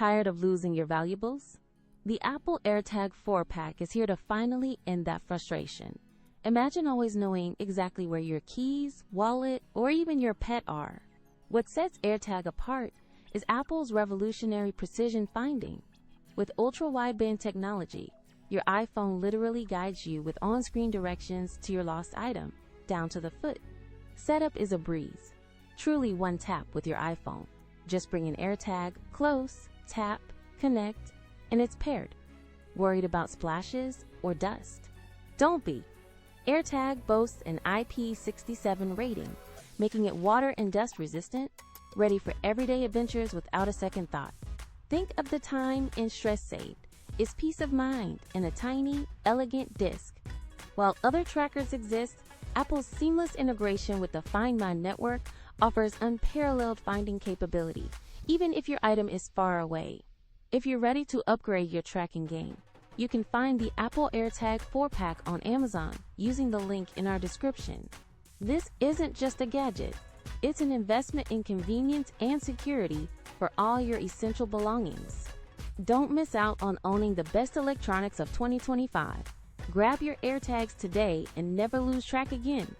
Tired of losing your valuables? The Apple AirTag 4-pack is here to finally end that frustration. Imagine always knowing exactly where your keys, wallet, or even your pet are. What sets AirTag apart is Apple's revolutionary precision finding. With ultra-wideband technology, your iPhone literally guides you with on-screen directions to your lost item, down to the foot. Setup is a breeze. Truly one tap with your iPhone. Just bring an AirTag close, tap, connect, and it's paired. Worried about splashes or dust? Don't be. AirTag boasts an IP67 rating, making it water and dust resistant, ready for everyday adventures without a second thought. Think of the time and stress saved. It's peace of mind in a tiny, elegant disc. While other trackers exist, Apple's seamless integration with the Find My network offers unparalleled finding capability, even if your item is far away. If you're ready to upgrade your tracking game, you can find the Apple AirTag 4-pack on Amazon using the link in our description. This isn't just a gadget. It's an investment in convenience and security for all your essential belongings. Don't miss out on owning the best electronics of 2025. Grab your AirTags today and never lose track again.